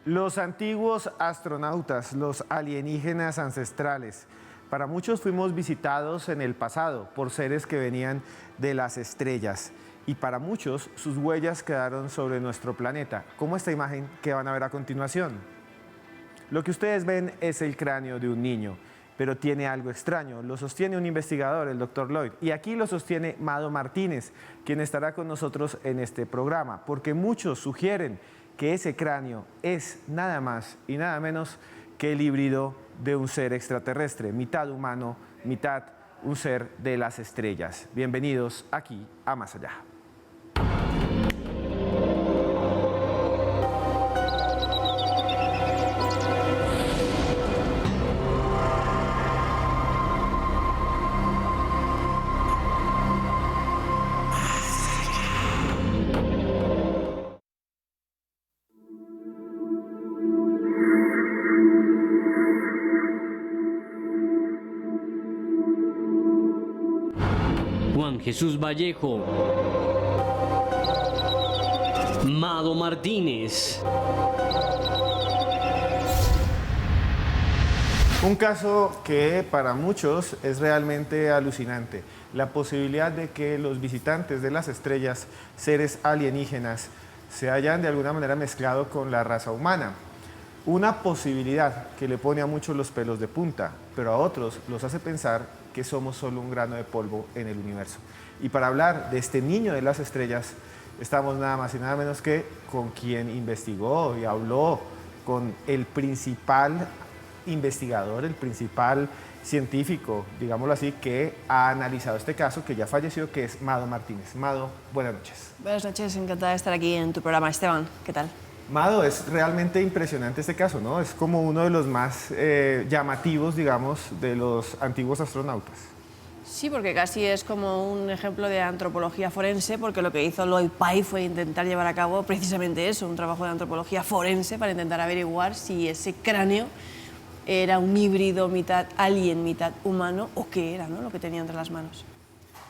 Los antiguos astronautas, los alienígenas ancestrales. Para muchos fuimos visitados en el pasado por seres que venían de las estrellas. Y para muchos sus huellas quedaron sobre nuestro planeta, como esta imagen que van a ver a continuación. Lo que ustedes ven es el cráneo de un niño, pero tiene algo extraño. Lo sostiene un investigador, el Dr. Lloyd, y aquí lo sostiene Mado Martínez, quien estará con nosotros en este programa, porque muchos sugieren que ese cráneo es nada más y nada menos que el híbrido de un ser extraterrestre, mitad humano, mitad un ser de las estrellas. Bienvenidos aquí a Más Allá. Juan Jesús Vallejo, Mado Martínez. Un caso que para muchos es realmente alucinante. La posibilidad de que los visitantes de las estrellas, seres alienígenas, se hayan de alguna manera mezclado con la raza humana. Una posibilidad que le pone a muchos los pelos de punta, pero a otros los hace pensar que somos solo un grano de polvo en el universo. Y para hablar de este niño de las estrellas, estamos nada más y nada menos que con quien investigó y habló con el principal investigador, el principal científico, digámoslo así, que ha analizado este caso, que ya falleció, que es Mado Martínez. Mado, buenas noches. Buenas noches, encantada de estar aquí en tu programa, Esteban. ¿Qué tal? Mado, es realmente impresionante este caso, ¿no? Es como uno de los más llamativos, digamos, de los antiguos astronautas. Sí, porque casi es como un ejemplo de antropología forense, porque lo que hizo Lloyd Pye fue intentar llevar a cabo precisamente eso, un trabajo de antropología forense para intentar averiguar si ese cráneo era un híbrido mitad alien, mitad humano, o qué era, ¿no?, lo que tenía entre las manos.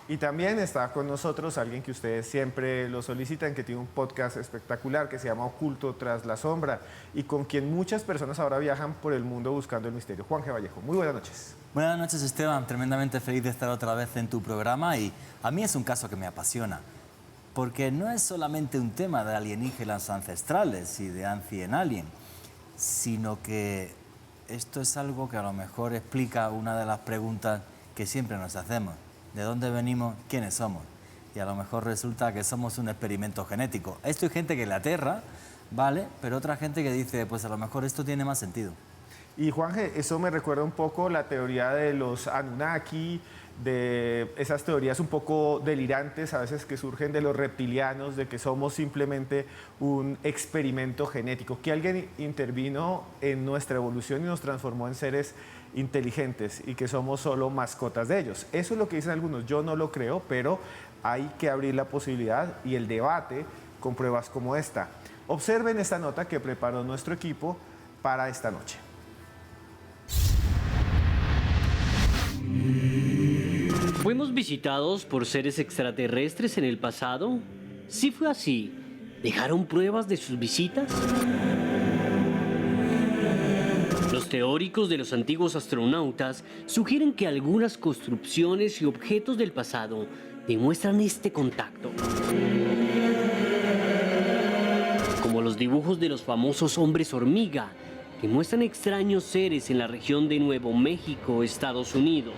Y también está con nosotros alguien que ustedes siempre lo solicitan, que tiene un podcast espectacular que se llama Oculto tras la sombra y con quien muchas personas ahora viajan por el mundo buscando el misterio. Juan G. Vallejo, muy buenas noches. Buenas noches, Esteban. Tremendamente feliz de estar otra vez en tu programa y a mí es un caso que me apasiona porque no es solamente un tema de alienígenas ancestrales y de Ancient Alien, sino que esto es algo que a lo mejor explica una de las preguntas que siempre nos hacemos. ¿De dónde venimos? ¿Quiénes somos? Y a lo mejor resulta que somos un experimento genético. Esto hay gente que le aterra, ¿vale? Pero otra gente que dice, pues a lo mejor esto tiene más sentido. Y Juanje, eso me recuerda un poco la teoría de los Anunnaki, de esas teorías un poco delirantes a veces que surgen de los reptilianos, de que somos simplemente un experimento genético, que alguien intervino en nuestra evolución y nos transformó en seres inteligentes y que somos solo mascotas de ellos. Eso es lo que dicen algunos, yo no lo creo, pero hay que abrir la posibilidad y el debate con pruebas como esta. Observen esta nota que preparó nuestro equipo para esta noche. ¿Fuimos visitados por seres extraterrestres en el pasado? Si fue así, ¿dejaron pruebas de sus visitas? Los teóricos de los antiguos astronautas sugieren que algunas construcciones y objetos del pasado demuestran este contacto. Como los dibujos de los famosos hombres hormiga, que muestran extraños seres en la región de Nuevo México, Estados Unidos.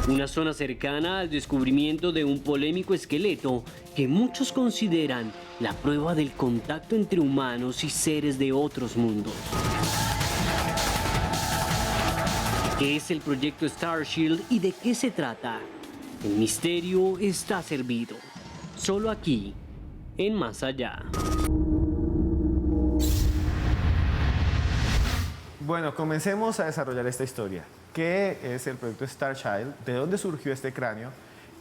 Una zona cercana al descubrimiento de un polémico esqueleto que muchos consideran la prueba del contacto entre humanos y seres de otros mundos. ¿Qué es el proyecto Starshield y de qué se trata? El misterio está servido. Solo aquí, en Más Allá. Bueno, comencemos a desarrollar esta historia. ¿Qué es el proyecto Starchild? ¿De dónde surgió este cráneo?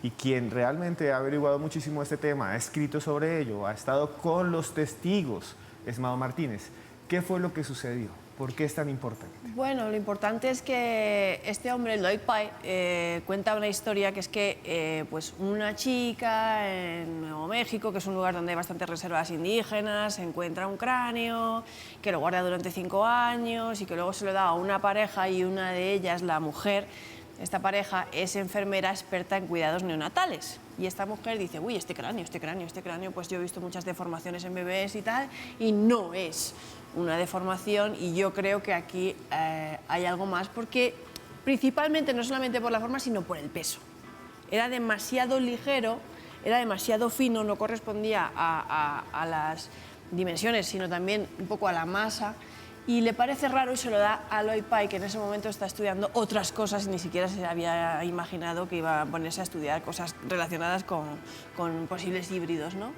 Y quien realmente ha averiguado muchísimo este tema, ha escrito sobre ello, ha estado con los testigos, es Mado Martínez. ¿Qué fue lo que sucedió? ¿Por qué es tan importante? Bueno, lo importante es que este hombre, Lloyd Pye, cuenta una historia que es que pues una chica en Nuevo México, que es un lugar donde hay bastantes reservas indígenas, encuentra un cráneo que lo guarda durante 5 años y que luego se lo da a una pareja y una de ellas, la mujer, esta pareja es enfermera experta en cuidados neonatales. Y esta mujer dice, uy, este cráneo, pues yo he visto muchas deformaciones en bebés y tal, y no es una deformación, y yo creo que aquí hay algo más, porque principalmente no solamente por la forma, sino por el peso. Era demasiado ligero, era demasiado fino, no correspondía a las dimensiones, sino también un poco a la masa, y le parece raro y se lo da a Lloyd Pye, que en ese momento está estudiando otras cosas y ni siquiera se había imaginado que iba a ponerse a estudiar cosas relacionadas con posibles híbridos, ¿no?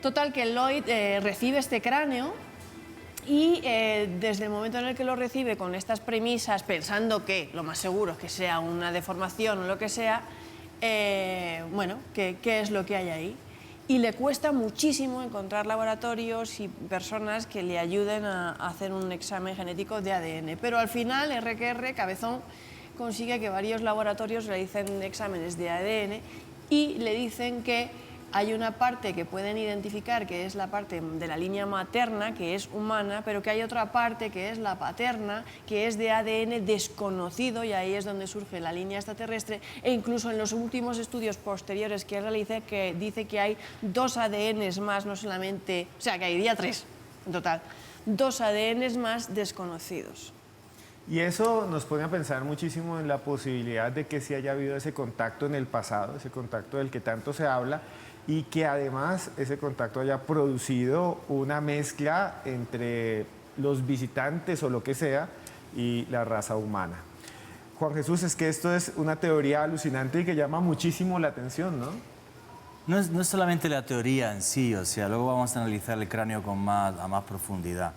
Total, que Lloyd recibe este cráneo y desde el momento en el que lo recibe con estas premisas, pensando que lo más seguro es que sea una deformación o lo que sea, bueno, ¿qué es lo que hay ahí? Y le cuesta muchísimo encontrar laboratorios y personas que le ayuden a hacer un examen genético de ADN. Pero al final, Cabezón, consigue que varios laboratorios realicen exámenes de ADN y le dicen que hay una parte que pueden identificar, que es la parte de la línea materna, que es humana, pero que hay otra parte, que es la paterna, que es de ADN desconocido, y ahí es donde surge la línea extraterrestre, e incluso en los últimos estudios posteriores que realiza, que dice que hay 2 ADNs más, no solamente, o sea, que hay 3 en total, 2 ADNs más desconocidos. Y eso nos pone a pensar muchísimo en la posibilidad de que sí haya habido ese contacto en el pasado, ese contacto del que tanto se habla, y que además ese contacto haya producido una mezcla entre los visitantes o lo que sea y la raza humana. Juan Jesús, es que esto es una teoría alucinante y que llama muchísimo la atención, ¿no? No es solamente la teoría en sí, o sea, luego vamos a analizar el cráneo a más profundidad.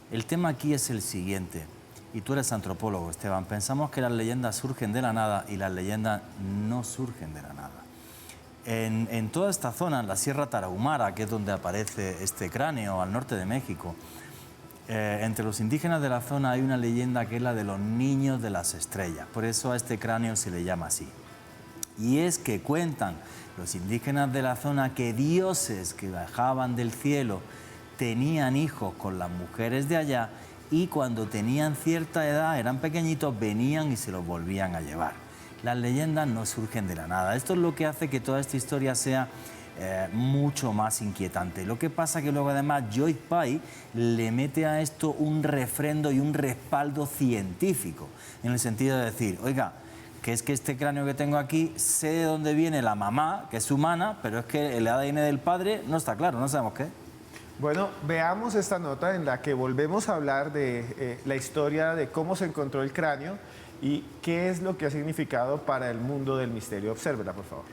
El tema aquí es el siguiente, y tú eres antropólogo, Esteban. Pensamos que las leyendas surgen de la nada y las leyendas no surgen de la nada. En toda esta zona, en la Sierra Tarahumara, que es donde aparece este cráneo, al norte de México, entre los indígenas de la zona hay una leyenda que es la de los niños de las estrellas. Por eso a este cráneo se le llama así. Y es que cuentan los indígenas de la zona que dioses que bajaban del cielo tenían hijos con las mujeres de allá, y cuando tenían cierta edad, eran pequeñitos, venían y se los volvían a llevar. Las leyendas no surgen de la nada. Esto es lo que hace que toda esta historia sea mucho más inquietante. Lo que pasa que luego además Lloyd Pye le mete a esto un refrendo y un respaldo científico, en el sentido de decir, oiga, que es que este cráneo que tengo aquí, sé de dónde viene la mamá, que es humana, pero es que el ADN del padre no está claro, no sabemos qué. Bueno, veamos esta nota en la que volvemos a hablar de la historia de cómo se encontró el cráneo y qué es lo que ha significado para el mundo del misterio. Obsérvela, por favor.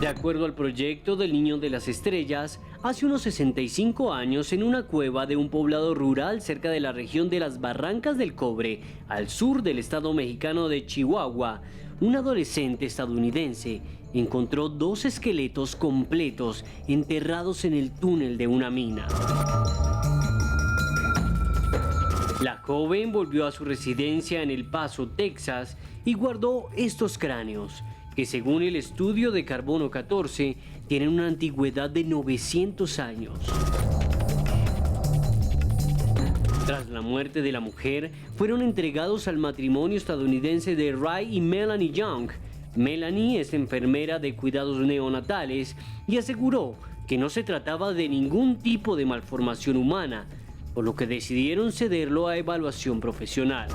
De acuerdo al proyecto del Niño de las Estrellas, hace unos 65 años, en una cueva de un poblado rural cerca de la región de las Barrancas del Cobre, al sur del estado mexicano de Chihuahua, un adolescente estadounidense encontró 2 esqueletos completos enterrados en el túnel de una mina. La joven volvió a su residencia en El Paso, Texas, y guardó estos cráneos, que según el estudio de carbono 14, tienen una antigüedad de 900 años. Tras la muerte de la mujer, fueron entregados al matrimonio estadounidense de Ray y Melanie Young. Melanie es enfermera de cuidados neonatales y aseguró que no se trataba de ningún tipo de malformación humana, por lo que decidieron cederlo a evaluación profesional.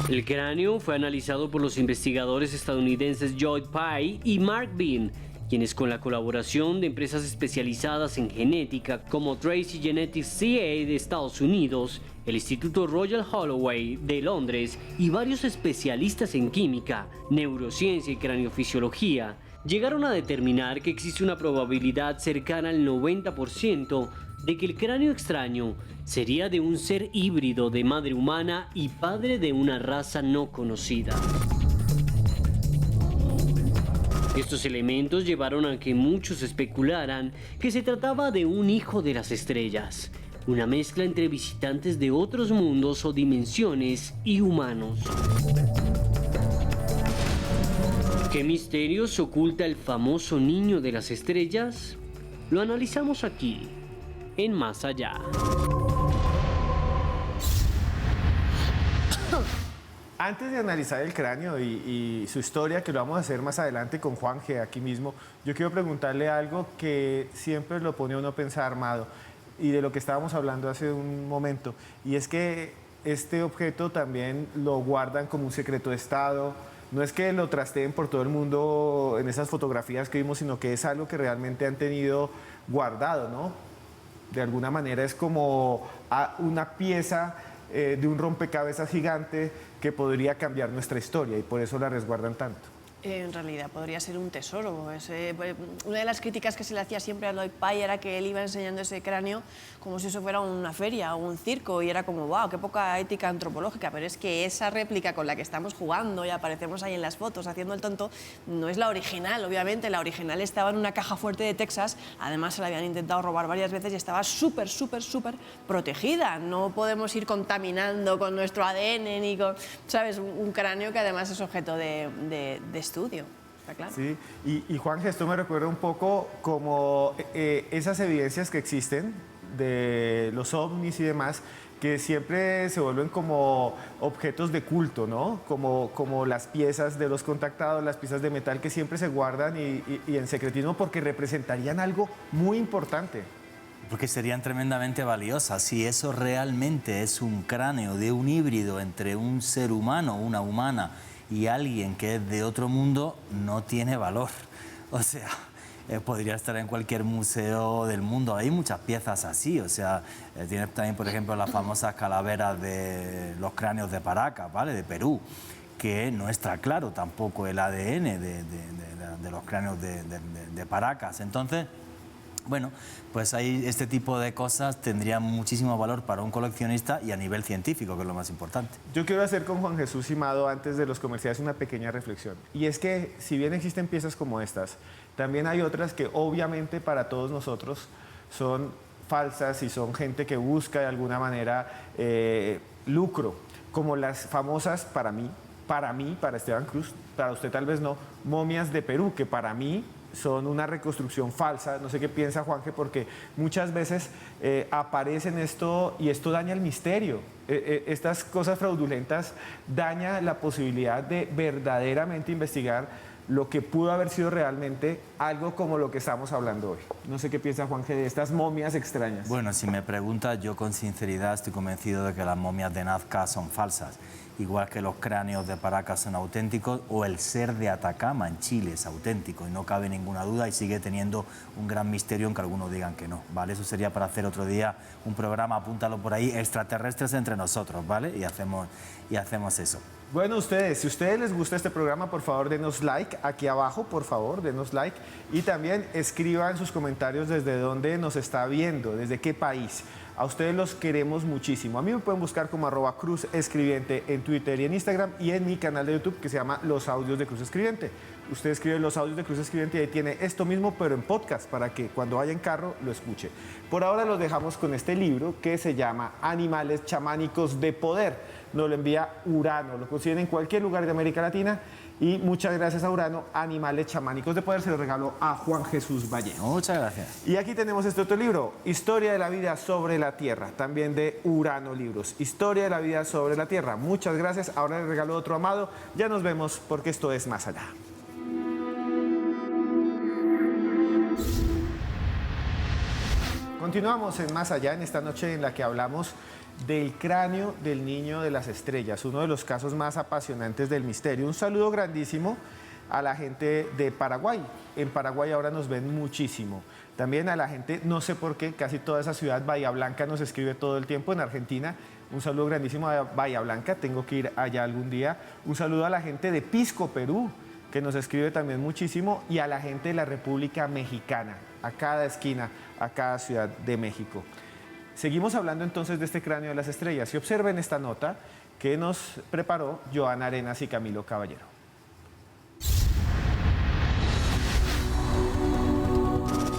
El cráneo fue analizado por los investigadores estadounidenses Lloyd Pye y Mark Bean, quienes con la colaboración de empresas especializadas en genética como Tracy Genetics CA de Estados Unidos, el Instituto Royal Holloway de Londres y varios especialistas en química, neurociencia y craniofisiología, llegaron a determinar que existe una probabilidad cercana al 90% de que el cráneo extraño sería de un ser híbrido de madre humana y padre de una raza no conocida. Estos elementos llevaron a que muchos especularan que se trataba de un hijo de las estrellas, una mezcla entre visitantes de otros mundos o dimensiones y humanos. ¿Qué misterios oculta el famoso niño de las estrellas? Lo analizamos aquí, en Más Allá. Antes de analizar el cráneo y su historia, que lo vamos a hacer más adelante con Juanje aquí mismo, yo quiero preguntarle algo que siempre lo pone a uno a pensar, Armado, y de lo que estábamos hablando hace un momento, y es que este objeto también lo guardan como un secreto de Estado. No es que lo trasteen por todo el mundo en esas fotografías que vimos, sino que es algo que realmente han tenido guardado, ¿no? De alguna manera es como una pieza de un rompecabezas gigante que podría cambiar nuestra historia y por eso la resguardan tanto. En realidad podría ser un tesoro. Una de las críticas que se le hacía siempre a Lloyd Pye era que él iba enseñando ese cráneo como si eso fuera una feria o un circo y era como, wow, qué poca ética antropológica, pero es que esa réplica con la que estamos jugando y aparecemos ahí en las fotos haciendo el tonto no es la original, obviamente. La original estaba en una caja fuerte de Texas, además se la habían intentado robar varias veces y estaba súper protegida. No podemos ir contaminando con nuestro ADN ni con, ¿sabes? Un cráneo que además es objeto de estudio, ¿está claro? Sí, y Juanje, esto me recuerda un poco como esas evidencias que existen de los ovnis y demás, que siempre se vuelven como objetos de culto, ¿no? Como las piezas de los contactados, las piezas de metal que siempre se guardan y en secretismo porque representarían algo muy importante. Porque serían tremendamente valiosas. Si eso realmente es un cráneo de un híbrido entre un ser humano, una humana, y alguien que es de otro mundo, no tiene valor. O sea, podría estar en cualquier museo del mundo. Hay muchas piezas así. O sea, tienes también, por ejemplo, las famosas calaveras de los cráneos de Paracas, ¿vale? De Perú, que no está claro tampoco el ADN de los cráneos de Paracas. Entonces, bueno, pues ahí este tipo de cosas tendrían muchísimo valor para un coleccionista y a nivel científico, que es lo más importante. Yo quiero hacer con Juan Jesús Simado, antes de los comerciales, una pequeña reflexión. Y es que, si bien existen piezas como estas, también hay otras que obviamente para todos nosotros son falsas y son gente que busca de alguna manera lucro, como las famosas, para Esteban Cruz, para usted tal vez no, momias de Perú, que para mí son una reconstrucción falsa. No sé qué piensa Juanje, porque muchas veces aparecen esto y esto daña el misterio. Estas cosas fraudulentas dañan la posibilidad de verdaderamente investigar lo que pudo haber sido realmente algo como lo que estamos hablando hoy. No sé qué piensa Juanje de estas momias extrañas. Bueno, si me preguntas, yo con sinceridad estoy convencido de que las momias de Nazca son falsas. Igual que los cráneos de Paracas son auténticos, o el ser de Atacama en Chile es auténtico, y no cabe ninguna duda, y sigue teniendo un gran misterio, aunque algunos digan que no, ¿vale? Eso sería para hacer otro día un programa, apúntalo por ahí, extraterrestres entre nosotros, ¿vale? Y hacemos eso. Bueno, ustedes, si a ustedes les gusta este programa, por favor, denos like aquí abajo, por favor, denos like. Y también escriban sus comentarios desde dónde nos está viendo, desde qué país. A ustedes los queremos muchísimo. A mí me pueden buscar como @CruzEscribiente en Twitter y en Instagram, y en mi canal de YouTube que se llama Los Audios de Cruz Escribiente. Usted escribe Los Audios de Cruz Escribiente y ahí tiene esto mismo, pero en podcast, para que cuando vaya en carro lo escuche. Por ahora los dejamos con este libro que se llama Animales chamánicos de poder. Nos lo envía Urano, lo consiguen en cualquier lugar de América Latina. Y muchas gracias a Urano, Animales chamánicos de poder, se lo regaló a Juan Jesús Valle. Muchas gracias. Y aquí tenemos este otro libro, Historia de la vida sobre la Tierra, también de Urano Libros. Historia de la vida sobre la Tierra. Muchas gracias. Ahora le regalo otro, Amado. Ya nos vemos, porque esto es Más Allá. Continuamos en Más Allá, en esta noche en la que hablamos del cráneo del niño de las estrellas, uno de los casos más apasionantes del misterio. Un saludo grandísimo a la gente de Paraguay. En Paraguay ahora nos ven muchísimo. También a la gente, no sé por qué, casi toda esa ciudad, Bahía Blanca, nos escribe todo el tiempo. En Argentina, un saludo grandísimo a Bahía Blanca, tengo que ir allá algún día. Un saludo a la gente de Pisco, Perú, que nos escribe también muchísimo, y a la gente de la República Mexicana, a cada esquina, a cada ciudad de México. Seguimos hablando entonces de este cráneo de las estrellas y observen esta nota que nos preparó Joana Arenas y Camilo Caballero.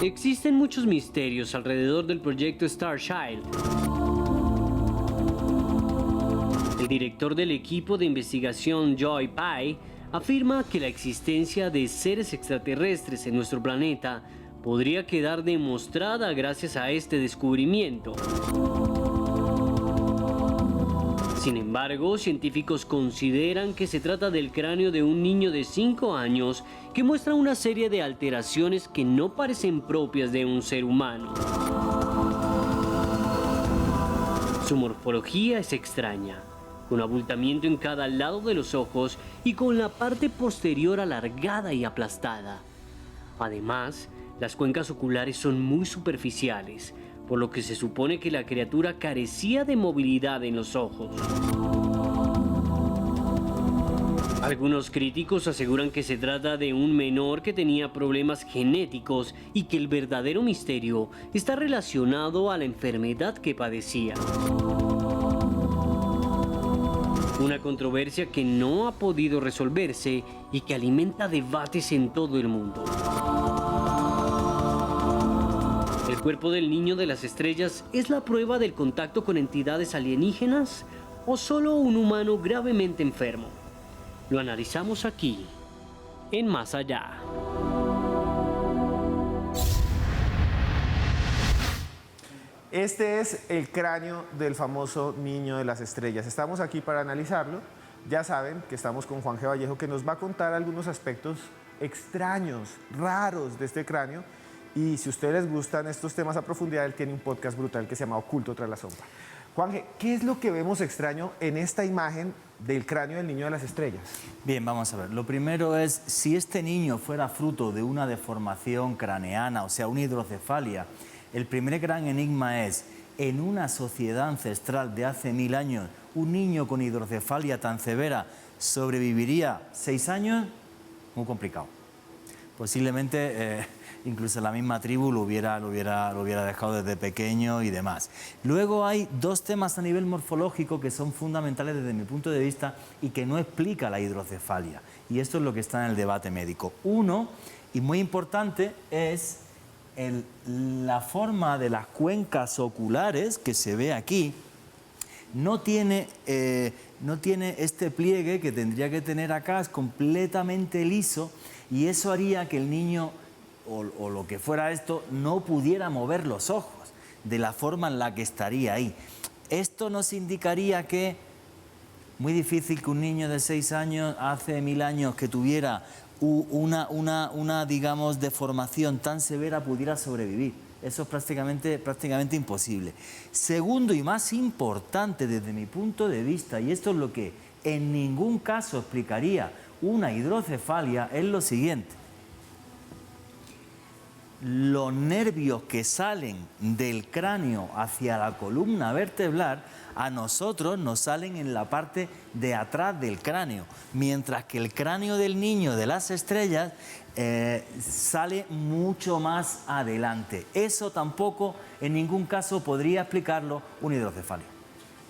Existen muchos misterios alrededor del proyecto Starchild. El director del equipo de investigación, Joy Pye, afirma que la existencia de seres extraterrestres en nuestro planeta podría quedar demostrada gracias a este descubrimiento. Sin embargo, científicos consideran que se trata del cráneo de un niño de 5 años que muestra una serie de alteraciones que no parecen propias de un ser humano. Su morfología es extraña, con abultamiento en cada lado de los ojos y con la parte posterior alargada y aplastada. Además, las cuencas oculares son muy superficiales, por lo que se supone que la criatura carecía de movilidad en los ojos. Algunos críticos aseguran que se trata de un menor que tenía problemas genéticos y que el verdadero misterio está relacionado a la enfermedad que padecía. Una controversia que no ha podido resolverse y que alimenta debates en todo el mundo. ¿El cuerpo del niño de las estrellas es la prueba del contacto con entidades alienígenas o solo un humano gravemente enfermo? Lo analizamos aquí, en Más Allá. Este es el cráneo del famoso niño de las estrellas. Estamos aquí para analizarlo. Ya saben que estamos con Juan G. Vallejo, que nos va a contar algunos aspectos extraños, raros de este cráneo. Y si a ustedes les gustan estos temas a profundidad, él tiene un podcast brutal que se llama Oculto tras la sombra. Juan G., ¿qué es lo que vemos extraño en esta imagen del cráneo del niño de las estrellas? Bien, vamos a ver. Lo primero es, si este niño fuera fruto de una deformación craneana, o sea, una hidrocefalia, el primer gran enigma es, en una sociedad ancestral de hace 1000 años, ¿un niño con hidrocefalia tan severa sobreviviría 6 años? Muy complicado. Posiblemente incluso la misma tribu lo hubiera dejado desde pequeño y demás. Luego hay dos temas a nivel morfológico que son fundamentales desde mi punto de vista y que no explica la hidrocefalia. Y esto es lo que está en el debate médico. Uno, y muy importante, es la forma de las cuencas oculares que se ve aquí. No tiene este pliegue que tendría que tener acá, es completamente liso y eso haría que el niño, o lo que fuera esto, no pudiera mover los ojos de la forma en la que estaría ahí. Esto nos indicaría que muy difícil que un niño de 6 años, hace 1000 años, que tuviera una digamos, deformación tan severa pudiera sobrevivir. Eso es prácticamente imposible. Segundo y más importante desde mi punto de vista, y esto es lo que en ningún caso explicaría una hidrocefalia, es lo siguiente. Los nervios que salen del cráneo hacia la columna vertebral a nosotros nos salen en la parte de atrás del cráneo, mientras que el cráneo del niño de las estrellas sale mucho más adelante. Eso tampoco en ningún caso podría explicarlo una hidrocefalia.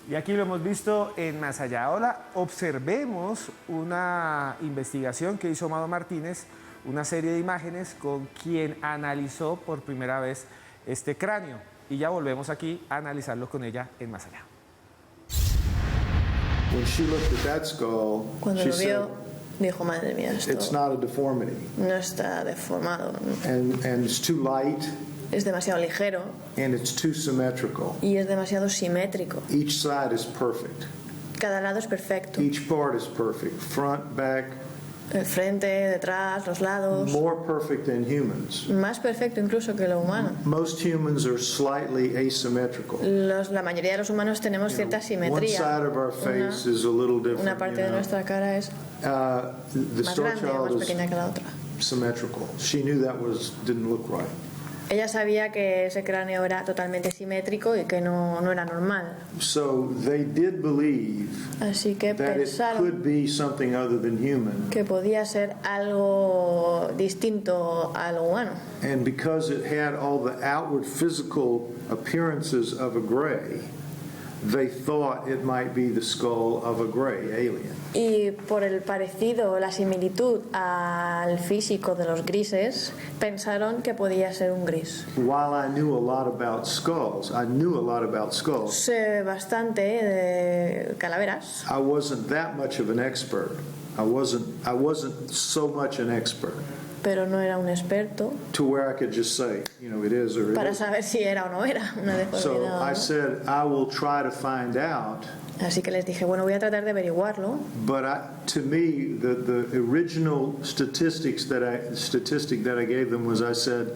Y aquí lo hemos visto en Más Allá. Ahora observemos una investigación que hizo Amado Martínez, una serie de imágenes con quien analizó por primera vez este cráneo. Y ya volvemos aquí a analizarlo con ella en Más Allá. Cuando lo vio, dijo, madre mía, esto no está deformado. And it's too light. Es demasiado ligero. And it's too symmetrical. Y es demasiado simétrico. Each side is perfect. Cada lado es perfecto. Each part is perfect. Front, back. El frente, detrás, los lados. More perfect than humans. Más perfecto incluso que lo humano. Most humans are slightly asymmetrical. La mayoría de los humanos tenemos cierta simetría. One side of our face is a little different. Una parte de nuestra cara es más grande o más pequeña que la otra. Symmetrical. She knew that didn't look right. Ella sabía que ese cráneo era totalmente simétrico y que no era normal. So they did believe Así que that it could be something other than human. Que podía ser algo distinto a lo humano. And because it had all the outward physical appearances of a gray, they thought it might be the skull of a gray alien. Y por el parecido, la similitud al físico de los grises, pensaron que podía ser un gris. While I knew a lot about skulls, Sé bastante de calaveras. I wasn't that much of an expert. I wasn't so much an expert Pero no era un experto to where I could just say, it is or it para isn't. saber si era o no era una So deformidad. I ¿no? said, I will try to find out. Así que les dije, bueno, voy a tratar de averiguarlo. But to me, the original statistic that I gave them was, I said,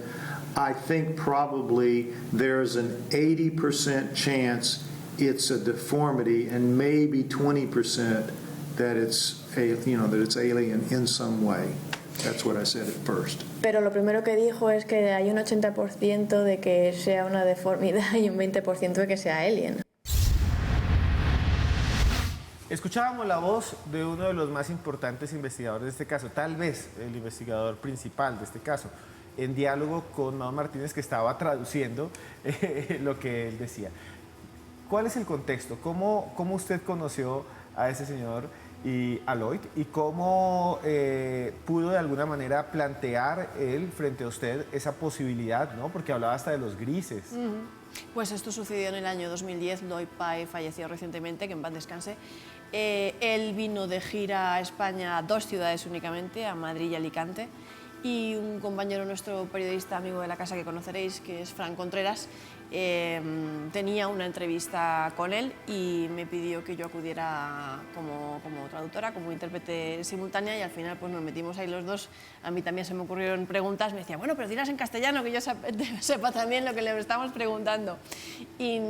I think probably there's an 80% chance it's a deformity and maybe 20% that it's alien in some way. That's what I said at first. Pero lo primero que dijo es que hay un 80% de que sea una deformidad y un 20% de que sea alien. Escuchábamos la voz de uno de los más importantes investigadores de este caso, tal vez el investigador principal de este caso, en diálogo con Mao Martínez, que estaba traduciendo lo que él decía. ¿Cuál es el contexto? ¿Cómo usted conoció a ese señor y a Lloyd? ¿Y cómo pudo de alguna manera plantear él frente a usted esa posibilidad, ¿no? Porque hablaba hasta de los grises. Pues esto sucedió en el año 2010. Lloyd Pye falleció recientemente, que en paz descanse. Él vino de gira a España a 2 ciudades únicamente, a Madrid y Alicante. Y un compañero nuestro, periodista, amigo de la casa que conoceréis, que es Fran Contreras, tenía una entrevista con él y me pidió que yo acudiera como traductora, como intérprete simultánea, y al final pues nos metimos ahí los dos. A mí también se me ocurrieron preguntas, me decía, bueno, pero dilas en castellano, que yo sepa también lo que le estamos preguntando. Y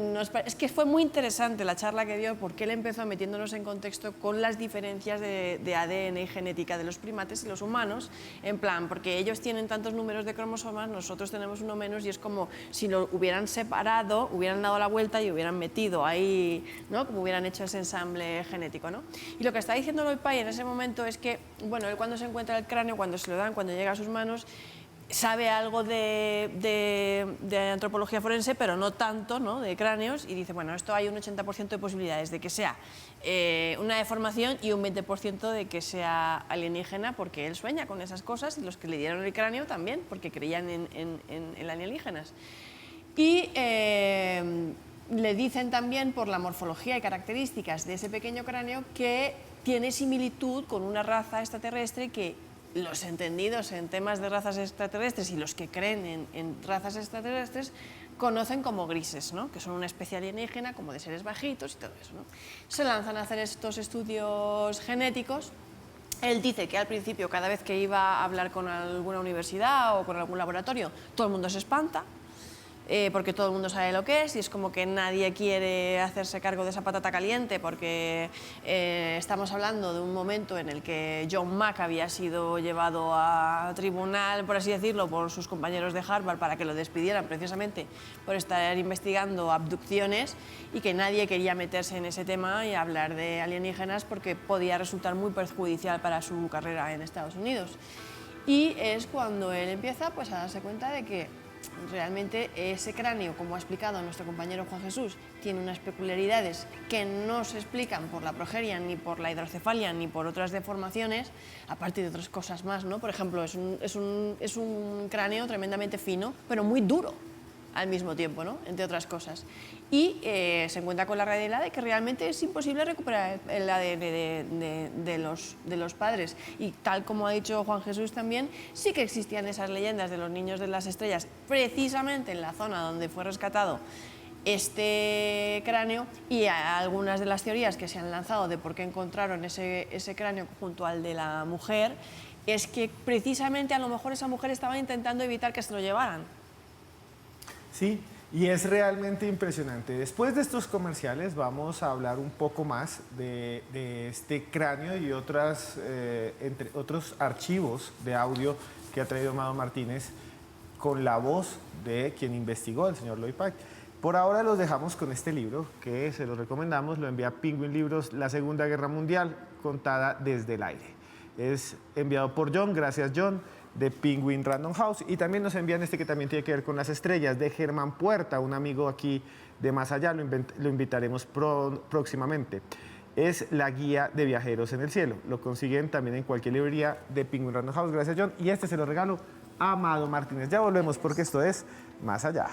es que fue muy interesante la charla que dio, porque él empezó metiéndonos en contexto con las diferencias de ADN y genética de los primates y los humanos, en plan, porque ellos tienen tantos números de cromosomas, nosotros tenemos uno menos, y es como si lo hubieran separado, hubieran dado la vuelta y hubieran metido ahí, ¿no? Como hubieran hecho ese ensamble genético, ¿no? Y lo que está diciendo Lloyd Pye en ese momento es que, bueno, él cuando se encuentra el cráneo, cuando se lo dan, cuando llega a sus manos, sabe algo de antropología forense, pero no tanto, ¿no? De cráneos, y dice, bueno, esto hay un 80% de posibilidades de que sea una deformación y un 20% de que sea alienígena, porque él sueña con esas cosas, y los que le dieron el cráneo también, porque creían en alienígenas. Y le dicen también, por la morfología y características de ese pequeño cráneo, que tiene similitud con una raza extraterrestre que los entendidos en temas de razas extraterrestres y los que creen en razas extraterrestres conocen como grises, ¿no? Que son una especie alienígena, como de seres bajitos y todo eso, ¿no? Se lanzan a hacer estos estudios genéticos. Él dice que al principio, cada vez que iba a hablar con alguna universidad o con algún laboratorio, todo el mundo se espanta, porque todo el mundo sabe lo que es, y es como que nadie quiere hacerse cargo de esa patata caliente, porque estamos hablando de un momento en el que John Mack había sido llevado a tribunal, por así decirlo, por sus compañeros de Harvard para que lo despidieran precisamente por estar investigando abducciones, y que nadie quería meterse en ese tema y hablar de alienígenas porque podía resultar muy perjudicial para su carrera en Estados Unidos. Y es cuando él empieza pues, a darse cuenta de que realmente ese cráneo, como ha explicado nuestro compañero Juan Jesús, tiene unas peculiaridades que no se explican por la progeria, ni por la hidrocefalia, ni por otras deformaciones, aparte de otras cosas más, ¿no? Por ejemplo, es un cráneo tremendamente fino, pero muy duro al mismo tiempo, ¿no? Entre otras cosas. Y se encuentra con la realidad de que realmente es imposible recuperar el ADN de los padres. Y tal como ha dicho Juan Jesús también, sí que existían esas leyendas de los niños de las estrellas, precisamente en la zona donde fue rescatado este cráneo, y algunas de las teorías que se han lanzado de por qué encontraron ese cráneo junto al de la mujer es que precisamente a lo mejor esa mujer estaba intentando evitar que se lo llevaran. Sí, y es realmente impresionante. Después de estos comerciales vamos a hablar un poco más de este cráneo y entre otros archivos de audio que ha traído Mao Martínez con la voz de quien investigó, el señor Lloyd Pye. Por ahora los dejamos con este libro que se lo recomendamos, lo envía Penguin Libros, La Segunda Guerra Mundial, contada desde el aire. Es enviado por John, gracias John. de Penguin Random House. Y también nos envían este que también tiene que ver con las estrellas, de Germán Puerta, un amigo aquí de Más Allá, lo invitaremos próximamente. Es la guía de viajeros en el cielo. Lo consiguen también en cualquier librería de Penguin Random House. Gracias, John. Y este se lo regalo a Amado Martínez. Ya volvemos porque esto es Más Allá.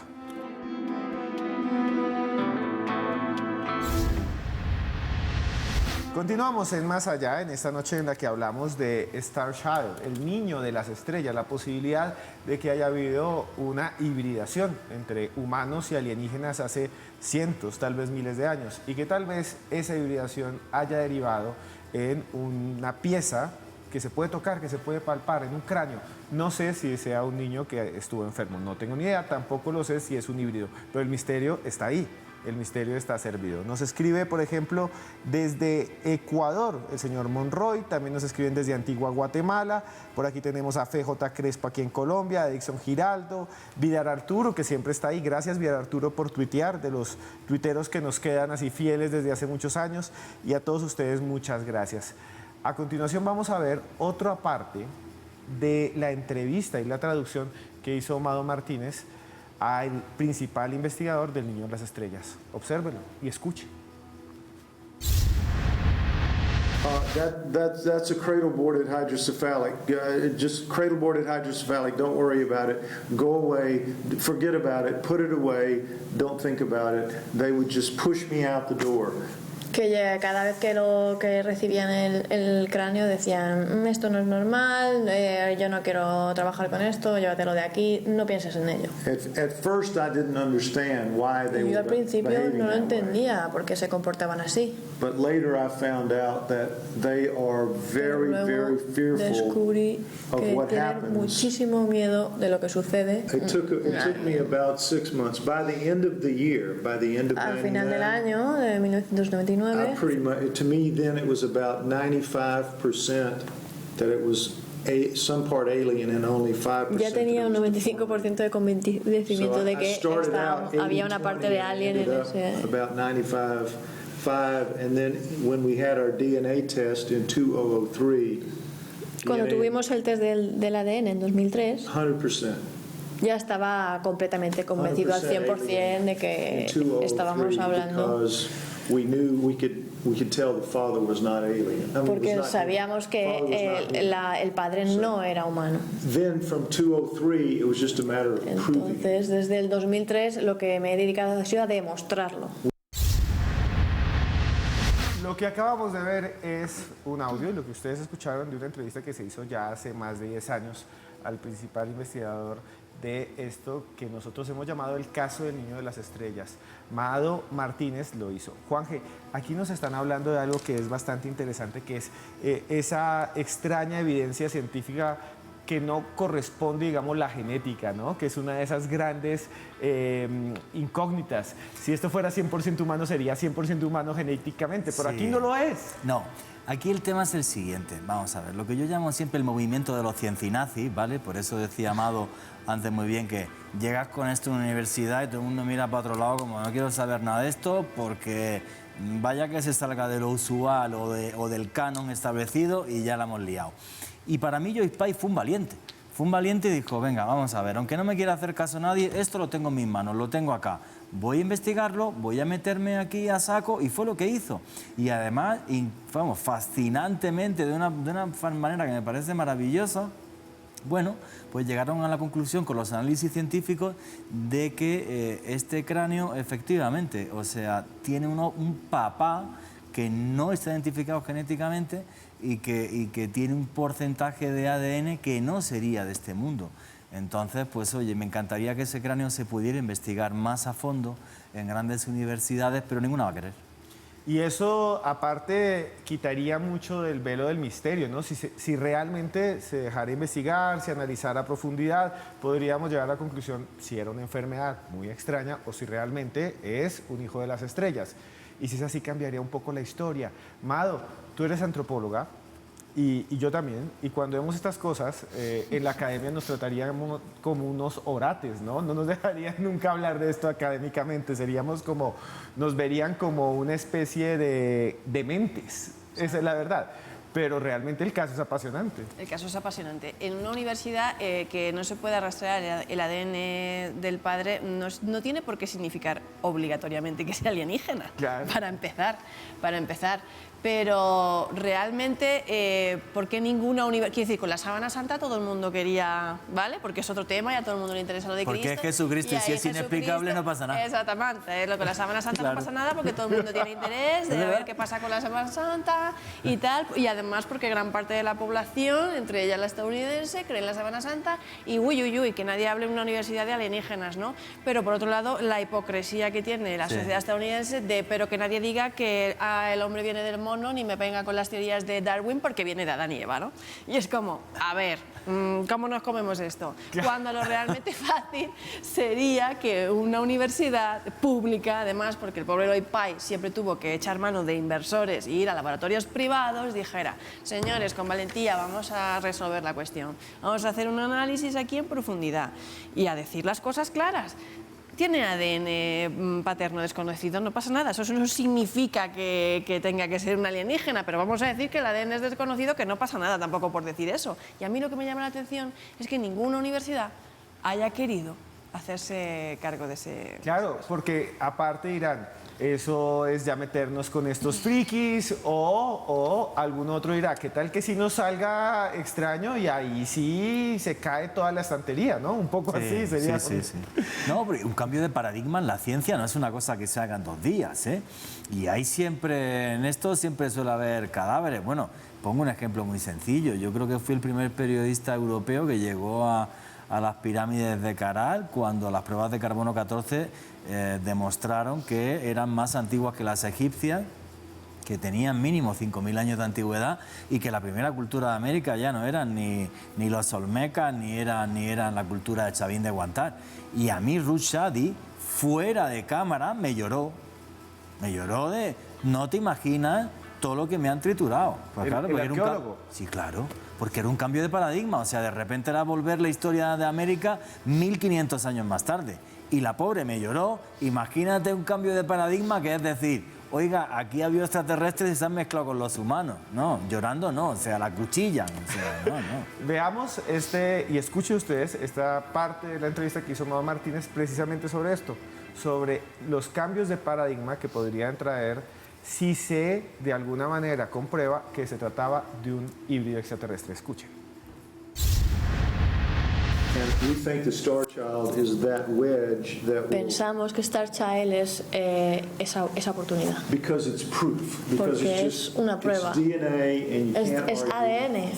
Continuamos en Más Allá, en esta noche en la que hablamos de Star Child, el niño de las estrellas, la posibilidad de que haya habido una hibridación entre humanos y alienígenas hace cientos, tal vez miles de años, y que tal vez esa hibridación haya derivado en una pieza que se puede tocar, que se puede palpar, en un cráneo. No sé si sea un niño que estuvo enfermo, no tengo ni idea, tampoco lo sé si es un híbrido, pero el misterio está ahí. El misterio está servido. Nos escribe, por ejemplo, desde Ecuador, el señor Monroy, también nos escriben desde Antigua Guatemala, por aquí tenemos a FJ Crespo aquí en Colombia, a Dixon Giraldo, Vidar Arturo, que siempre está ahí, gracias Vidar Arturo por tuitear, de los tuiteros que nos quedan así fieles desde hace muchos años, y a todos ustedes muchas gracias. A continuación vamos a ver otra parte de la entrevista y la traducción que hizo Amado Martínez al principal investigador del Niño de las Estrellas. Obsérvelo y escuche. That's a cradle-boarded hydrocephalic. Just cradle-boarded hydrocephalic. Don't worry about it. Go away. Forget about it. Put it away. Don't think about it. They would just push me out the door. Que cada vez que recibían el cráneo decían, esto no es normal, yo no quiero trabajar con esto, llévatelo de aquí, no pienses en ello. At first I didn't understand why they Yo al were principio behaving no lo that way. entendía por qué se comportaban así. But later I found out that they are very, Luego very fearful descubrí of que what tienen happens. muchísimo miedo de lo que sucede. It took me about 6 months. By the end of the year, by the end of Al final del 99, año de 1999, I pretty much, to me then it was about 95% that it was some part alien and only 5%. ya tenía un that it was 95% de convencimiento de que había una parte de alien en ese. About 95, and then when we had our DNA test in 2003, Cuando DNA, tuvimos el test del ADN en 2003, 100%. ya estaba completamente convencido al 100% de que estábamos hablando, Because we knew we could tell the father was not alien. I mean, porque was not- sabíamos father was que not alien. el padre no era humano. Then from 2003, it was just a matter of proving. Entonces, desde el 2003 lo que me he dedicado ha sido a demostrarlo. Lo que acabamos de ver es un audio, lo que ustedes escucharon de una entrevista que se hizo ya hace más de 10 años al principal investigador de esto que nosotros hemos llamado el caso del Niño de las Estrellas. Amado Martínez lo hizo. Juanje, aquí nos están hablando de algo que es bastante interesante, que es esa extraña evidencia científica que no corresponde, digamos, la genética, ¿no? Que es una de esas grandes incógnitas. Si esto fuera 100% humano, sería 100% humano genéticamente, pero Sí. aquí no lo es. No, aquí el tema es el siguiente. Vamos a ver, lo que yo llamo siempre el movimiento de los ciencinazis, ¿vale? Por eso decía Amado antes muy bien que llegas con esto a una universidad y todo el mundo mira para otro lado como no quiero saber nada de esto porque vaya que se salga de lo usual o del canon establecido y ya la hemos liado. Y para mí Joyce Pye fue un valiente. Fue un valiente y dijo, venga, vamos a ver, aunque no me quiera hacer caso nadie, esto lo tengo en mis manos, lo tengo acá. Voy a investigarlo, voy a meterme aquí a saco, y fue lo que hizo. Y además, vamos, fascinantemente, de una manera que me parece maravillosa, bueno, pues llegaron a la conclusión con los análisis científicos de que este cráneo, efectivamente, o sea, tiene un papá que no está identificado genéticamente y que tiene un porcentaje de ADN que no sería de este mundo. Entonces, pues oye, me encantaría que ese cráneo se pudiera investigar más a fondo en grandes universidades, pero ninguna va a querer. Y eso, aparte, quitaría mucho del velo del misterio, ¿no? Si realmente se dejara investigar, se analizara a profundidad, podríamos llegar a la conclusión si era una enfermedad muy extraña o si realmente es un hijo de las estrellas. Y si es así, cambiaría un poco la historia. Mado, tú eres antropóloga y yo también. Y cuando vemos estas cosas, en la academia nos trataríamos como unos orates, ¿no? No nos dejarían nunca hablar de esto académicamente. Nos verían como una especie de dementes. Esa es la verdad. pero realmente el caso es apasionante. El caso es apasionante. En una universidad que no se puede arrastrar el ADN del padre no tiene por qué significar obligatoriamente que sea alienígena, Claro. para empezar. Pero realmente, ¿por qué ninguna universidad? Quiero decir, con la Sábana Santa todo el mundo quería, ¿vale? Porque es otro tema y a todo el mundo le interesa lo de Porque Cristo. es Jesucristo y si ahí es inexplicable no pasa nada. Exactamente, lo con la Sábana Santa Claro. no pasa nada porque todo el mundo tiene interés de ver qué pasa con la Sábana Santa y tal. Y además porque gran parte de la población, entre ellas la estadounidense, cree en la Sábana Santa y uy, que nadie hable en una universidad de alienígenas, ¿no? Pero por otro lado, la hipocresía que tiene la Sí. sociedad estadounidense pero que nadie diga que el hombre viene del mono ni me venga con las teorías de Darwin porque viene de Adán y Eva, ¿no? Y es como, a ver, ¿cómo nos comemos esto? Cuando lo realmente fácil sería que una universidad pública, además, porque el pobre Lloyd Pye siempre tuvo que echar mano de inversores e ir a laboratorios privados, dijera, señores, con valentía vamos a resolver la cuestión, vamos a hacer un análisis aquí en profundidad y a decir las cosas claras. Tiene ADN paterno desconocido, no pasa nada, eso no significa que tenga que ser un alienígena, pero vamos a decir que el ADN es desconocido, que no pasa nada tampoco por decir eso. Y a mí lo que me llama la atención es que ninguna universidad haya querido hacerse cargo de ese... Claro, porque aparte dirán, eso es ya meternos con estos frikis o algún otro dirá, ¿qué tal que si nos salga extraño y ahí sí se cae toda la estantería, ¿no? Un poco así sería. Sí. No, pero un cambio de paradigma en la ciencia no es una cosa que se haga en 2 días, ¿eh? Y hay siempre, en esto siempre suele haber cadáveres. Bueno, pongo un ejemplo muy sencillo. Yo creo que fui el primer periodista europeo que llegó a las pirámides de Caral cuando las pruebas de carbono 14 demostraron que eran más antiguas que las egipcias, que tenían mínimo 5.000 años de antigüedad y que la primera cultura de América ya no eran ni los olmecas ni eran la cultura de Chavín de Guantar. Y a mí Ruth Shadi, fuera de cámara, me lloró de, no te imaginas todo lo que me han triturado. Pues claro, ¿El arqueólogo? Sí, claro, porque era un cambio de paradigma, o sea, de repente era volver la historia de América 1500 años más tarde. Y la pobre me lloró, imagínate un cambio de paradigma que es decir, oiga, aquí ha habido extraterrestres y se han mezclado con los humanos. No, llorando no, o sea, la cuchillan, o sea, no. Veamos y escuchen ustedes esta parte de la entrevista que hizo Mado Martínez precisamente sobre esto, sobre los cambios de paradigma que podrían traer si se de alguna manera comprueba que se trataba de un híbrido extraterrestre. Escuchen. And we think the Star Child is that wedge that will, Pensamos que Star Child es esa oportunidad. because it's proof, because Porque it's es just una prueba. it's DNA and you can't Es argue. ADN,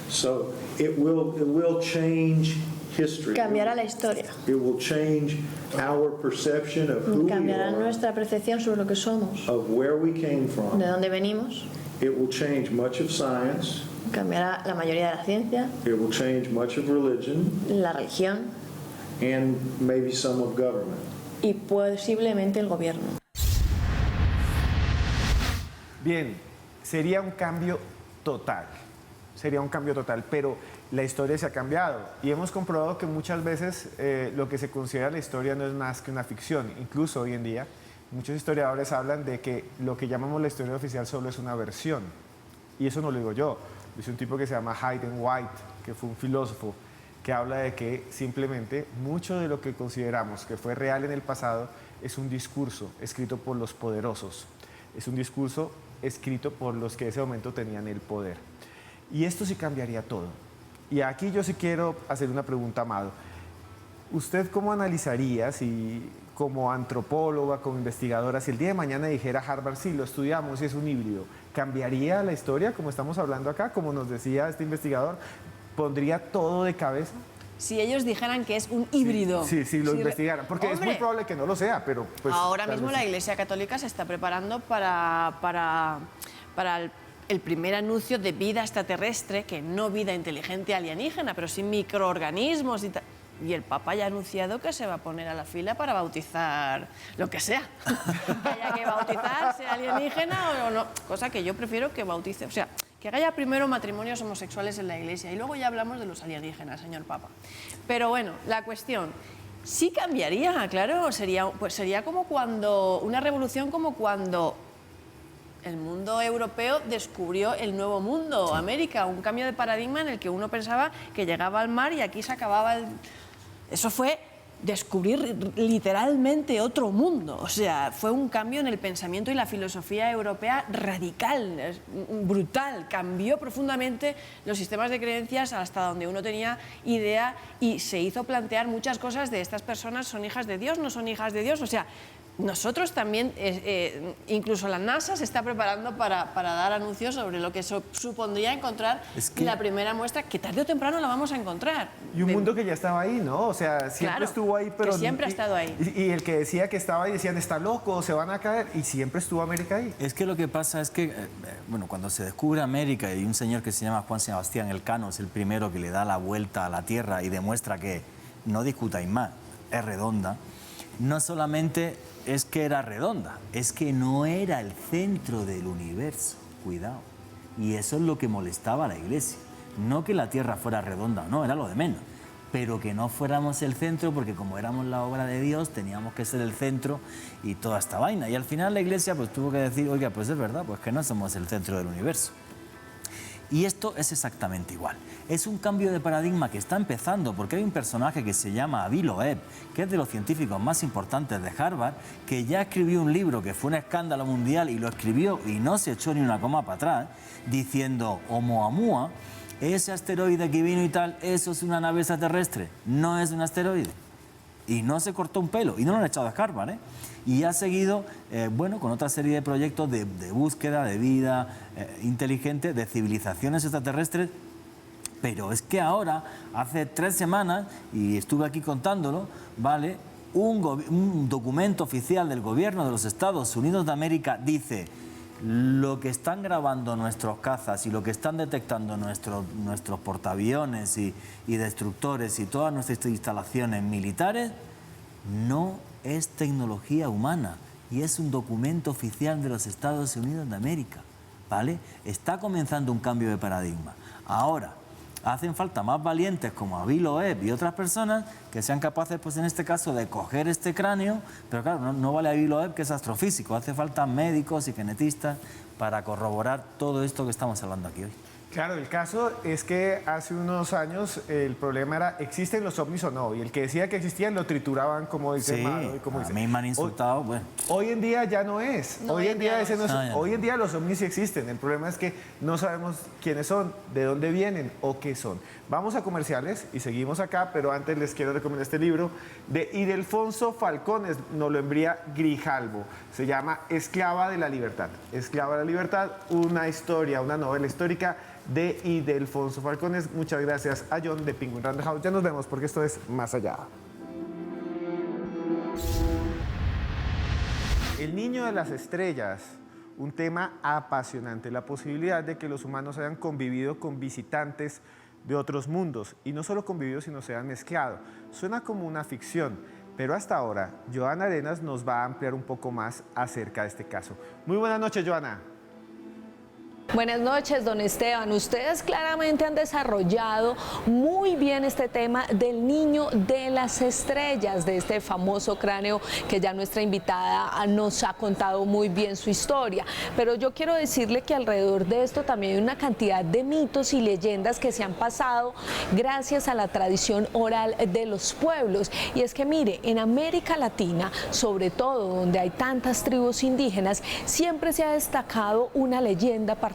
So it will change history. cambiará la historia, It will change our perception of who we cambiará are, nuestra percepción sobre lo que somos, of where we came de from. dónde venimos, It will change much of science. cambiará la mayoría de la ciencia, It will change much of religion la religión and maybe some of government. y posiblemente el gobierno. Bien, sería un cambio total, pero la historia se ha cambiado y hemos comprobado que muchas veces lo que se considera la historia no es más que una ficción. Incluso hoy en día muchos historiadores hablan de que lo que llamamos la historia oficial solo es una versión. Y eso no lo digo yo, lo dice un tipo que se llama Hayden White, que fue un filósofo, que habla de que simplemente mucho de lo que consideramos que fue real en el pasado es un discurso escrito por los poderosos, es un discurso escrito por los que en ese momento tenían el poder. Y esto sí cambiaría todo. Y aquí yo sí quiero hacer una pregunta, Amado. ¿Usted cómo analizaría, si como antropóloga, como investigadora, si el día de mañana dijera Harvard, sí, lo estudiamos y es un híbrido, ¿cambiaría la historia como estamos hablando acá, como nos decía este investigador? ¿Pondría todo de cabeza? Si ellos dijeran que es un híbrido. Sí, lo investigaran, porque es muy Hombre, probable que no lo sea, pero pues... ahora tal mismo vez la sí. Iglesia Católica se está preparando para el primer anuncio de vida extraterrestre, que no vida inteligente alienígena, pero sí microorganismos y tal. Y el Papa ya ha anunciado que se va a poner a la fila para bautizar lo que sea. Haya que bautizar, sea alienígena o no. Cosa que yo prefiero que bautice. O sea, que haya primero matrimonios homosexuales en la Iglesia y luego ya hablamos de los alienígenas, señor Papa. Pero bueno, la cuestión... Sí cambiaría, claro. Sería como cuando... Una revolución como cuando el mundo europeo descubrió el nuevo mundo, América, un cambio de paradigma en el que uno pensaba que llegaba al mar y aquí se acababa el... Eso fue descubrir literalmente otro mundo, o sea, fue un cambio en el pensamiento y la filosofía europea radical, brutal, cambió profundamente los sistemas de creencias hasta donde uno tenía idea y se hizo plantear muchas cosas de estas personas, ¿son hijas de Dios, no son hijas de Dios? O sea, nosotros también, incluso la NASA se está preparando para dar anuncios sobre lo que supondría encontrar la primera muestra, que tarde o temprano la vamos a encontrar. Y un mundo que ya estaba ahí, ¿no? O sea, siempre Claro, estuvo ahí, pero... que siempre ha estado ahí. Y el que decía que estaba ahí, decían, está loco, se van a caer, y siempre estuvo América ahí. Es que lo que pasa es que, bueno, cuando se descubre América y un señor que se llama Juan Sebastián Elcano es el primero que le da la vuelta a la Tierra y demuestra que, no discutáis más, es redonda, no solamente es que era redonda, es que no era el centro del universo, cuidado. Y eso es lo que molestaba a la Iglesia. No que la Tierra fuera redonda, no, era lo de menos. Pero que no fuéramos el centro, porque como éramos la obra de Dios, teníamos que ser el centro y toda esta vaina. Y al final la Iglesia pues tuvo que decir, oiga, pues es verdad, pues que no somos el centro del universo. Y esto es exactamente igual. Es un cambio de paradigma que está empezando porque hay un personaje que se llama Avi Loeb, que es de los científicos más importantes de Harvard, que ya escribió un libro que fue un escándalo mundial y lo escribió y no se echó ni una coma para atrás, diciendo Oumuamua, ese asteroide que vino y tal, eso es una nave extraterrestre, no es un asteroide. Y no se cortó un pelo, y no lo han echado a Harvard, ¿eh? Y ha seguido, bueno, con otra serie de proyectos de búsqueda de vida inteligente, de civilizaciones extraterrestres, pero es que ahora, hace 3 semanas, y estuve aquí contándolo, ¿vale? Un documento oficial del gobierno de los Estados Unidos de América dice: lo que están grabando nuestros cazas y lo que están detectando nuestros portaaviones y destructores y todas nuestras instalaciones militares no es tecnología humana y es un documento oficial de los Estados Unidos de América, ¿vale? Está comenzando un cambio de paradigma. Ahora, hacen falta más valientes como Avi Loeb y otras personas que sean capaces, pues en este caso, de coger este cráneo, pero claro, no vale Avi Loeb, que es astrofísico, hace falta médicos y genetistas para corroborar todo esto que estamos hablando aquí hoy. Claro, el caso es que hace unos años el problema era, ¿existen los ovnis o no? Y el que decía que existían lo trituraban, como dice Maro. A mí me han insultado, bueno. Hoy en día ya no es. No, hoy en día ese no es. no. Hoy en día los ovnis sí existen. El problema es que no sabemos quiénes son, de dónde vienen o qué son. Vamos a comerciales y seguimos acá, pero antes les quiero recomendar este libro de Ildefonso Falcones, nos lo envía Grijalvo. Se llama Esclava de la Libertad. Esclava de la Libertad, una historia, una novela histórica de Ildefonso Falcones. Muchas gracias a John de Penguin Random House. Ya nos vemos porque esto es Más Allá. El niño de las estrellas, un tema apasionante, la posibilidad de que los humanos hayan convivido con visitantes de otros mundos, y no solo convivido, sino se han mezclado. Suena como una ficción, pero hasta ahora Joana Arenas nos va a ampliar un poco más acerca de este caso. Muy buenas noches, Joana. Buenas noches, don Esteban. Ustedes claramente han desarrollado muy bien este tema del niño de las estrellas, de este famoso cráneo que ya nuestra invitada nos ha contado muy bien su historia. Pero yo quiero decirle que alrededor de esto también hay una cantidad de mitos y leyendas que se han pasado gracias a la tradición oral de los pueblos. Y es que mire, en América Latina, sobre todo donde hay tantas tribus indígenas, siempre se ha destacado una leyenda particular,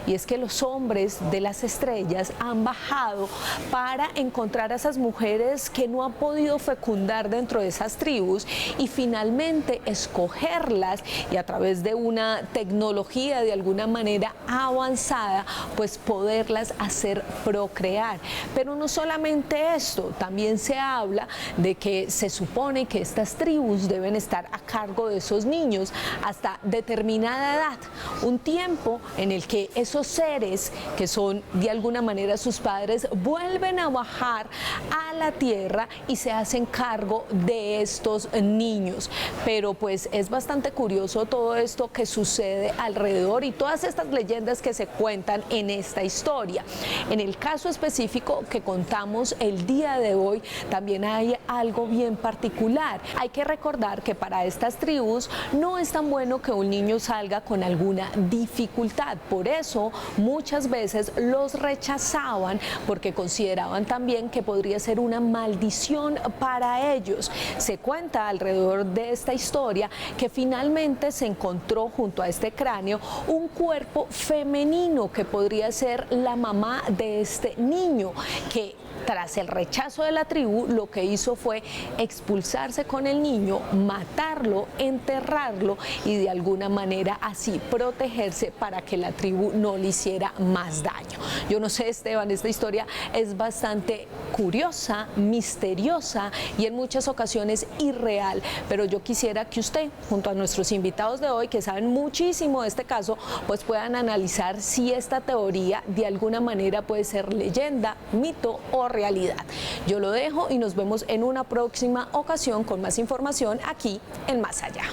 y es que los hombres de las estrellas han bajado para encontrar a esas mujeres que no han podido fecundar dentro de esas tribus y finalmente escogerlas, y a través de una tecnología de alguna manera avanzada, pues poderlas hacer procrear. Pero no solamente esto, también se habla de que se supone que estas tribus deben estar a cargo de esos niños hasta determinada edad, un tiempo en el que esos seres que son de alguna manera sus padres vuelven a bajar a la tierra y se hacen cargo de estos niños. Pero pues es bastante curioso todo esto que sucede alrededor y todas estas leyendas que se cuentan en esta historia. En el caso específico que contamos el día de hoy, también hay algo bien particular. Hay que recordar que para estas tribus no es tan bueno que un niño salga con alguna dificultad. Por eso muchas veces los rechazaban porque consideraban también que podría ser una maldición para ellos. Se cuenta alrededor de esta historia que finalmente se encontró junto a este cráneo un cuerpo femenino que podría ser la mamá de este niño, que tras el rechazo de la tribu, lo que hizo fue expulsarse con el niño, matarlo, enterrarlo y de alguna manera así protegerse para que la tribu no le hiciera más daño. Yo no sé, Esteban, esta historia es bastante curiosa, misteriosa y en muchas ocasiones irreal, pero yo quisiera que usted, junto a nuestros invitados de hoy, que saben muchísimo de este caso, pues puedan analizar si esta teoría de alguna manera puede ser leyenda, mito o realidad. Yo lo dejo y nos vemos en una próxima ocasión con más información aquí en Más Allá.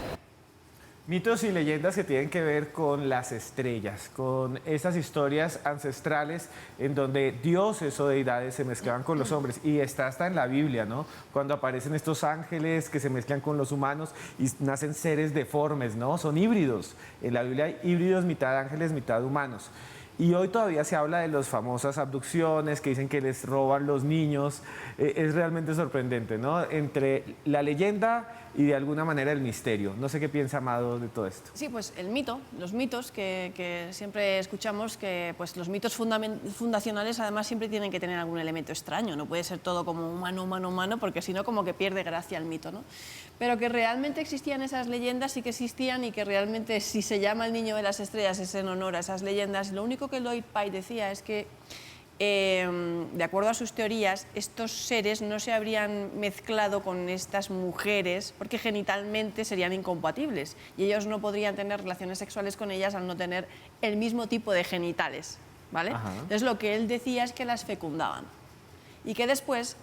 Mitos y leyendas que tienen que ver con las estrellas, con estas historias ancestrales en donde dioses o deidades se mezclaban con los hombres. Y está hasta en la Biblia, ¿no? Cuando aparecen estos ángeles que se mezclan con los humanos y nacen seres deformes, ¿no? Son híbridos. En la Biblia hay híbridos, mitad ángeles, mitad humanos. Y hoy todavía se habla de las famosas abducciones que dicen que les roban los niños. Es realmente sorprendente, ¿no? Entre la leyenda y de alguna manera el misterio. No sé qué piensa Amado de todo esto. Sí, pues el mito, los mitos que siempre escuchamos, que pues los mitos fundacionales además siempre tienen que tener algún elemento extraño, no puede ser todo como humano, humano, humano, porque si no como que pierde gracia el mito, ¿no? Pero que realmente existían esas leyendas, sí que existían, y que realmente si se llama el niño de las estrellas es en honor a esas leyendas. Lo único que Lloyd Pye decía es que de acuerdo a sus teorías, estos seres no se habrían mezclado con estas mujeres porque genitalmente serían incompatibles y ellos no podrían tener relaciones sexuales con ellas al no tener el mismo tipo de genitales, ¿vale? Entonces lo que él decía es que las fecundaban y que después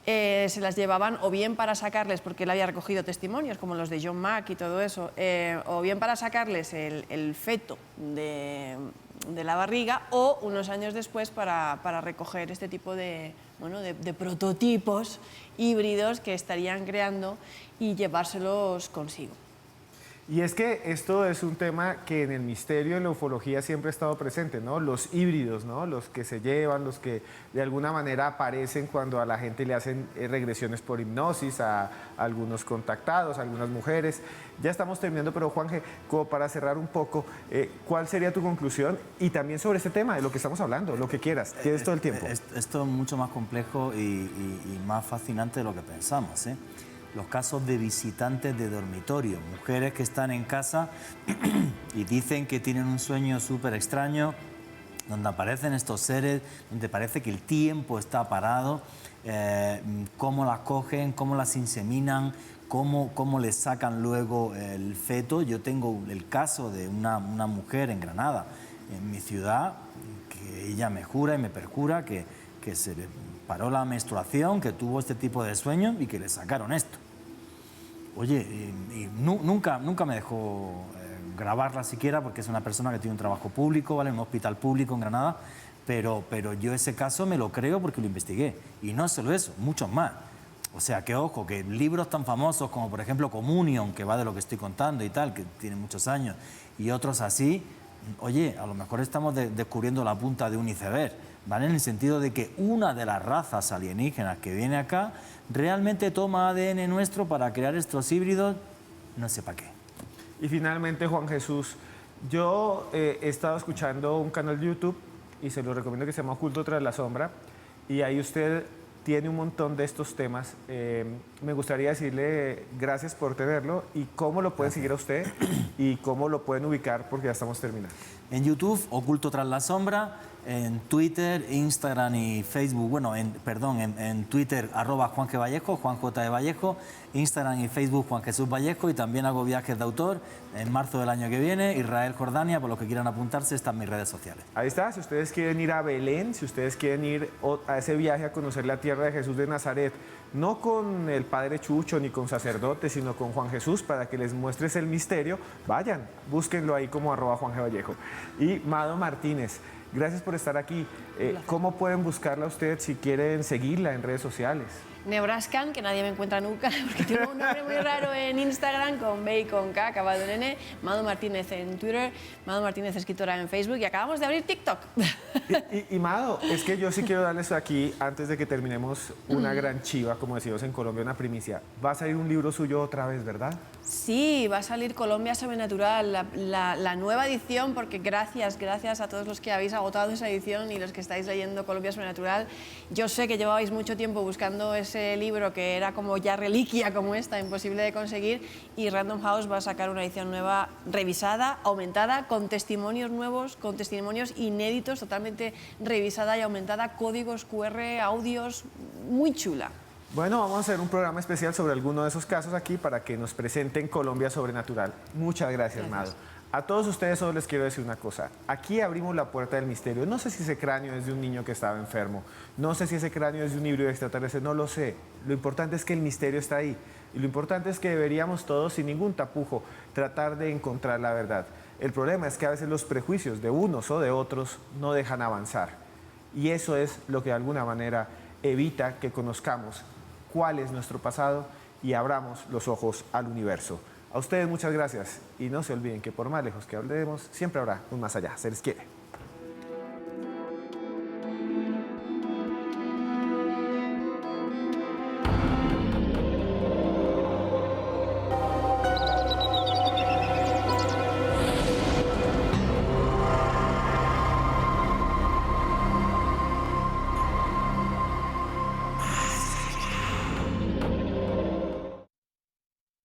se las llevaban o bien para sacarles, porque él había recogido testimonios como los de John Mack y todo eso, o bien para sacarles el feto de la barriga, o unos años después para recoger este tipo de prototipos híbridos que estarían creando y llevárselos consigo. Y es que esto es un tema que en el misterio, en la ufología, siempre ha estado presente, ¿no? Los híbridos, ¿no? Los que se llevan, los que de alguna manera aparecen cuando a la gente le hacen regresiones por hipnosis, a algunos contactados, a algunas mujeres. Ya estamos terminando, pero Juanje, como para cerrar un poco, ¿cuál sería tu conclusión? Y también sobre este tema, de lo que estamos hablando, lo que quieras, tienes todo el tiempo. Esto es mucho más complejo y más fascinante de lo que pensamos, ¿eh? Los casos de visitantes de dormitorio, mujeres que están en casa y dicen que tienen un sueño súper extraño, donde aparecen estos seres, donde parece que el tiempo está parado, cómo las cogen, cómo las inseminan, cómo les sacan luego el feto. Yo tengo el caso de una mujer en Granada, en mi ciudad, que ella me jura y me perjura que se le paró la menstruación, que tuvo este tipo de sueños y que le sacaron esto. Oye, nunca me dejó grabarla siquiera, porque es una persona que tiene un trabajo público, ¿vale? En un hospital público en Granada, pero yo ese caso me lo creo porque lo investigué. Y no solo eso, muchos más. O sea, que ojo, que libros tan famosos como por ejemplo Communion, que va de lo que estoy contando y tal, que tiene muchos años, y otros así, oye, a lo mejor estamos descubriendo la punta de un iceberg, ¿vale? En el sentido de que una de las razas alienígenas que viene acá realmente toma ADN nuestro para crear estos híbridos, no sé para qué. Y finalmente, Juan Jesús, yo he estado escuchando un canal de YouTube y se lo recomiendo, que se llama Oculto tras la sombra, y ahí usted tiene un montón de estos temas. Me gustaría decirle gracias por tenerlo y cómo lo pueden seguir a usted y cómo lo pueden ubicar, porque ya estamos terminando. En YouTube, Oculto tras la sombra, en Twitter, Instagram y Facebook, bueno, en Twitter @JuanJVallejo, Juan J. de Vallejo, Instagram y Facebook Juan Jesús Vallejo, y también hago viajes de autor en marzo del año que viene, Israel, Jordania, por los que quieran apuntarse, están mis redes sociales. Ahí está, si ustedes quieren ir a Belén, si ustedes quieren ir a ese viaje a conocer la tierra de Jesús de Nazaret, no con el Padre Chucho ni con sacerdotes, sino con Juan Jesús, para que les muestres el misterio, vayan, búsquenlo ahí como @JuanGVallejo. Y Mado Martínez, gracias por estar aquí. ¿Cómo pueden buscarla usted si quieren seguirla en redes sociales? Nebraskan, que nadie me encuentra nunca, porque tengo un nombre muy raro en Instagram, con B y con K, acabado en N, Mado Martínez en Twitter, Mado Martínez escritora en Facebook, y acabamos de abrir TikTok. Y Mado, es que yo sí quiero darles aquí, antes de que terminemos, una gran chiva, como decimos en Colombia, una primicia. Va a salir un libro suyo otra vez, ¿verdad? Sí, va a salir Colombia Sobrenatural, la nueva edición, porque gracias a todos los que habéis agotado esa edición y los que estáis leyendo Colombia Sobrenatural. Yo sé que llevabais mucho tiempo buscando ese libro que era como ya reliquia como esta, imposible de conseguir, y Random House va a sacar una edición nueva, revisada, aumentada, con testimonios nuevos, con testimonios inéditos, totalmente revisada y aumentada, códigos QR, audios, muy chula. Bueno, vamos a hacer un programa especial sobre alguno de esos casos aquí para que nos presenten Colombia Sobrenatural. Muchas gracias, Mado. A todos ustedes solo les quiero decir una cosa. Aquí abrimos la puerta del misterio. No sé si ese cráneo es de un niño que estaba enfermo. No sé si ese cráneo es de un híbrido extraterrestre. No lo sé. Lo importante es que el misterio está ahí. Y lo importante es que deberíamos todos, sin ningún tapujo, tratar de encontrar la verdad. El problema es que a veces los prejuicios de unos o de otros no dejan avanzar. Y eso es lo que de alguna manera evita que conozcamos cuál es nuestro pasado y abramos los ojos al universo. A ustedes muchas gracias y no se olviden que por más lejos que hablemos, siempre habrá un más allá. Se les quiere.